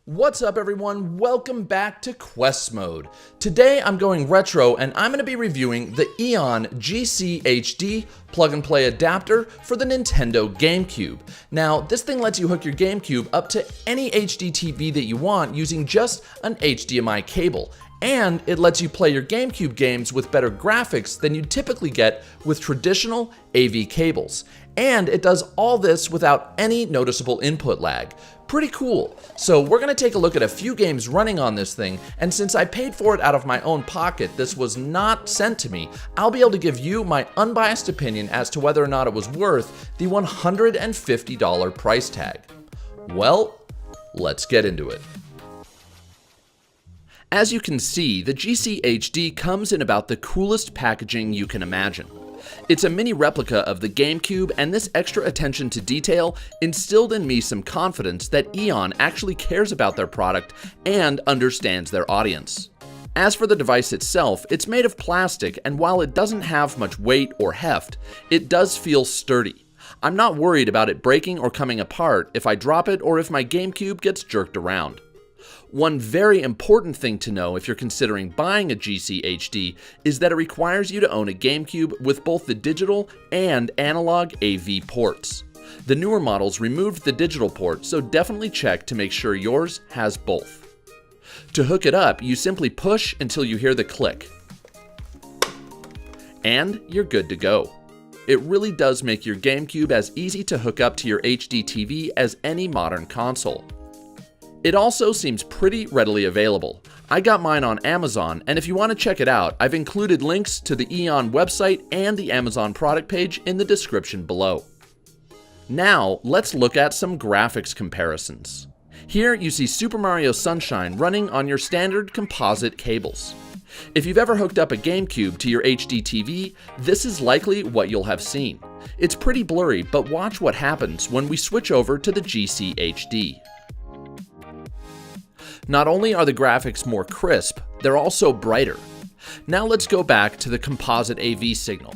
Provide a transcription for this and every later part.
What's up everyone, welcome back to Quest Mode. Today I'm going retro and I'm going to be reviewing the EON GCHD plug-and-play adapter for the Nintendo GameCube. Now this thing lets you hook your GameCube up to any HDTV that you want using just an HDMI cable. And it lets you play your GameCube games with better graphics than you'd typically get with traditional AV cables. And it does all this without any noticeable input lag. Pretty cool. So we're going to take a look at a few games running on this thing, and since I paid for it out of my own pocket, this was not sent to me, I'll be able to give you my unbiased opinion as to whether or not it was worth the $150 price tag. Well, let's get into it. As you can see, the GCHD comes in about the coolest packaging you can imagine. It's a mini replica of the GameCube, and this extra attention to detail instilled in me some confidence that EON actually cares about their product and understands their audience. As for the device itself, it's made of plastic, and while it doesn't have much weight or heft, it does feel sturdy. I'm not worried about it breaking or coming apart if I drop it or if my GameCube gets jerked around. One very important thing to know if you're considering buying a GCHD is that it requires you to own a GameCube with both the digital and analog AV ports. The newer models removed the digital port, so definitely check to make sure yours has both. To hook it up, you simply push until you hear the click. And you're good to go. It really does make your GameCube as easy to hook up to your HDTV as any modern console. It also seems pretty readily available. I got mine on Amazon, and if you want to check it out, I've included links to the EON website and the Amazon product page in the description below. Now, let's look at some graphics comparisons. Here you see Super Mario Sunshine running on your standard composite cables. If you've ever hooked up a GameCube to your HDTV, this is likely what you'll have seen. It's pretty blurry, but watch what happens when we switch over to the GCHD. Not only are the graphics more crisp, they're also brighter. Now let's go back to the composite AV signal.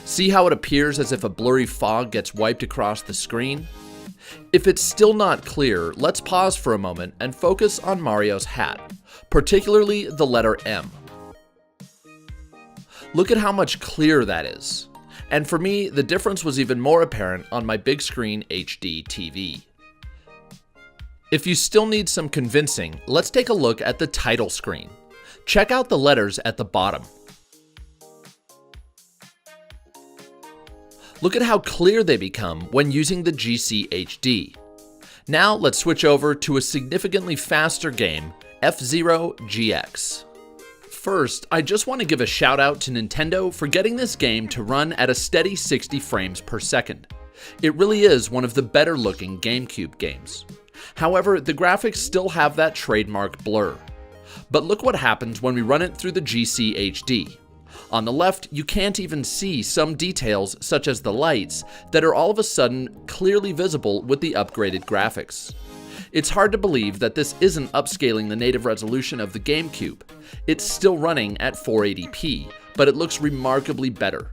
See how it appears as if a blurry fog gets wiped across the screen? If it's still not clear, let's pause for a moment and focus on Mario's hat, particularly the letter M. Look at how much clearer that is. And for me, the difference was even more apparent on my big screen HD TV. If you still need some convincing, let's take a look at the title screen. Check out the letters at the bottom. Look at how clear they become when using the GCHD. Now let's switch over to a significantly faster game, FZero GX. First, I just want to give a shout out to Nintendo for getting this game to run at a steady 60 frames per second. It really is one of the better looking GameCube games. However, the graphics still have that trademark blur. But look what happens when we run it through the GCHD. On the left, you can't even see some details such as the lights that are all of a sudden clearly visible with the upgraded graphics. It's hard to believe that this isn't upscaling the native resolution of the GameCube. It's still running at 480p, but it looks remarkably better.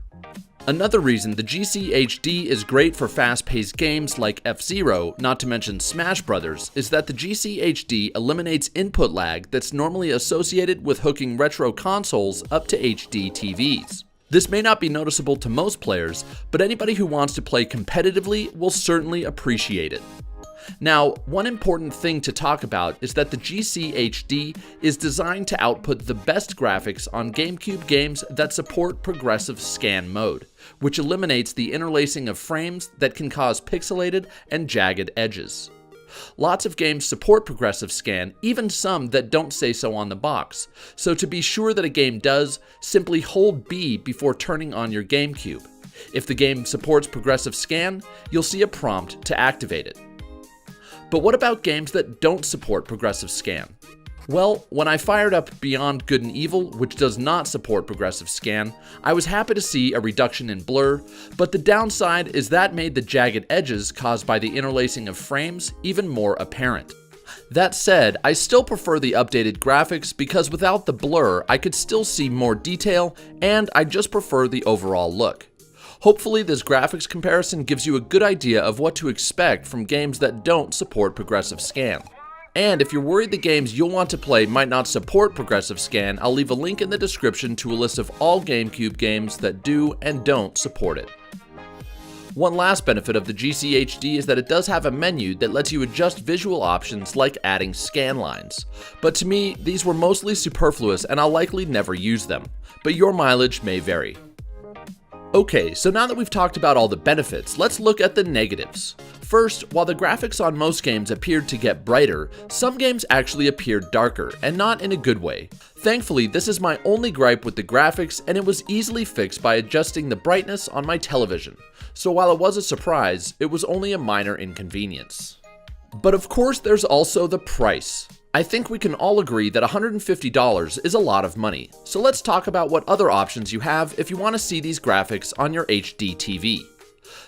Another reason the GCHD is great for fast-paced games like FZero, not to mention Smash Brothers, is that the GCHD eliminates input lag that's normally associated with hooking retro consoles up to HD TVs. This may not be noticeable to most players, but anybody who wants to play competitively will certainly appreciate it. Now, one important thing to talk about is that the GCHD is designed to output the best graphics on GameCube games that support progressive scan mode, which eliminates the interlacing of frames that can cause pixelated and jagged edges. Lots of games support progressive scan, even some that don't say so on the box, so to be sure that a game does, simply hold B before turning on your GameCube. If the game supports progressive scan, you'll see a prompt to activate it. But what about games that don't support progressive scan? Well, when I fired up Beyond Good and Evil, which does not support progressive scan, I was happy to see a reduction in blur, but the downside is that made the jagged edges caused by the interlacing of frames even more apparent. That said, I still prefer the updated graphics because without the blur, I could still see more detail, and I just prefer the overall look. Hopefully this graphics comparison gives you a good idea of what to expect from games that don't support progressive scan. And if you're worried the games you'll want to play might not support progressive scan, I'll leave a link in the description to a list of all GameCube games that do and don't support it. One last benefit of the GCHD is that it does have a menu that lets you adjust visual options like adding scan lines. But to me, these were mostly superfluous and I'll likely never use them, but your mileage may vary. Okay, so now that we've talked about all the benefits, let's look at the negatives. First, while the graphics on most games appeared to get brighter, some games actually appeared darker, and not in a good way. Thankfully, this is my only gripe with the graphics, and it was easily fixed by adjusting the brightness on my television. So while it was a surprise, it was only a minor inconvenience. But of course, there's also the price. I think we can all agree that $150 is a lot of money, so let's talk about what other options you have if you want to see these graphics on your HDTV.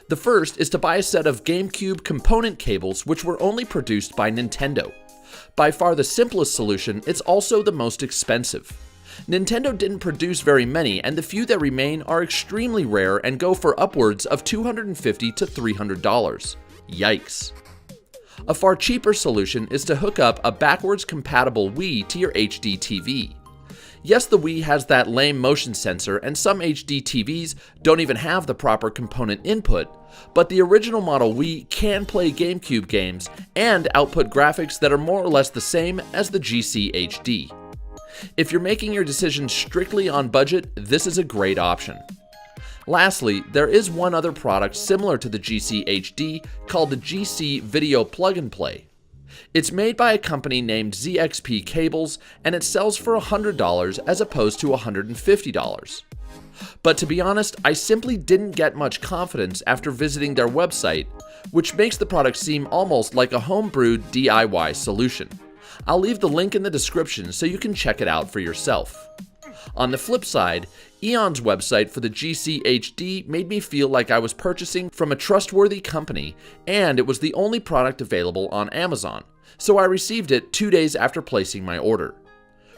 The first is to buy a set of GameCube component cables which were only produced by Nintendo. By far the simplest solution, it's also the most expensive. Nintendo didn't produce very many, and the few that remain are extremely rare and go for upwards of $250 to $300. Yikes. A far cheaper solution is to hook up a backwards compatible Wii to your HDTV. Yes, the Wii has that lame motion sensor, and some HDTVs don't even have the proper component input, but the original model Wii can play GameCube games and output graphics that are more or less the same as the GCHD. If you're making your decision strictly on budget, this is a great option. Lastly, there is one other product similar to the GCHD called the GC Video Plug and Play. It's made by a company named ZXP Cables, and it sells for $100 as opposed to $150. But to be honest, I simply didn't get much confidence after visiting their website, which makes the product seem almost like a homebrewed DIY solution. I'll leave the link in the description so you can check it out for yourself. On the flip side, EON's website for the GCHD made me feel like I was purchasing from a trustworthy company, and it was the only product available on Amazon, so I received it 2 days after placing my order.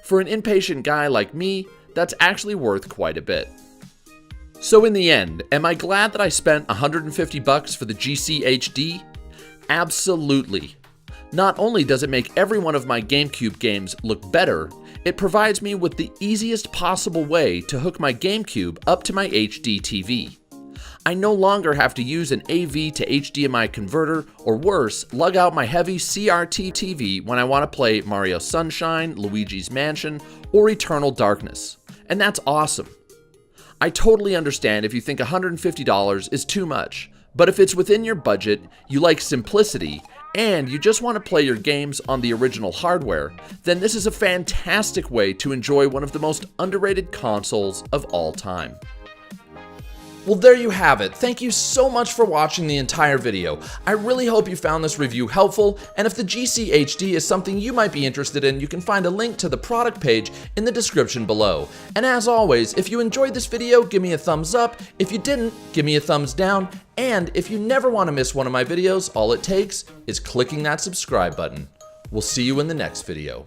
For an impatient guy like me, that's actually worth quite a bit. So in the end, am I glad that I spent $150 for the GCHD? Absolutely. Not only does it make every one of my GameCube games look better, it provides me with the easiest possible way to hook my GameCube up to my HDTV. I no longer have to use an AV to HDMI converter, or worse, lug out my heavy CRT TV when I want to play Mario Sunshine, Luigi's Mansion, or Eternal Darkness. And that's awesome. I totally understand if you think $150 is too much, but if it's within your budget, you like simplicity, and you just want to play your games on the original hardware, then this is a fantastic way to enjoy one of the most underrated consoles of all time. Well, there you have it. Thank you so much for watching the entire video. I really hope you found this review helpful, and if the GCHD is something you might be interested in, you can find a link to the product page in the description below. And as always, if you enjoyed this video, give me a thumbs up. If you didn't, give me a thumbs down. And if you never want to miss one of my videos, all it takes is clicking that subscribe button. We'll see you in the next video.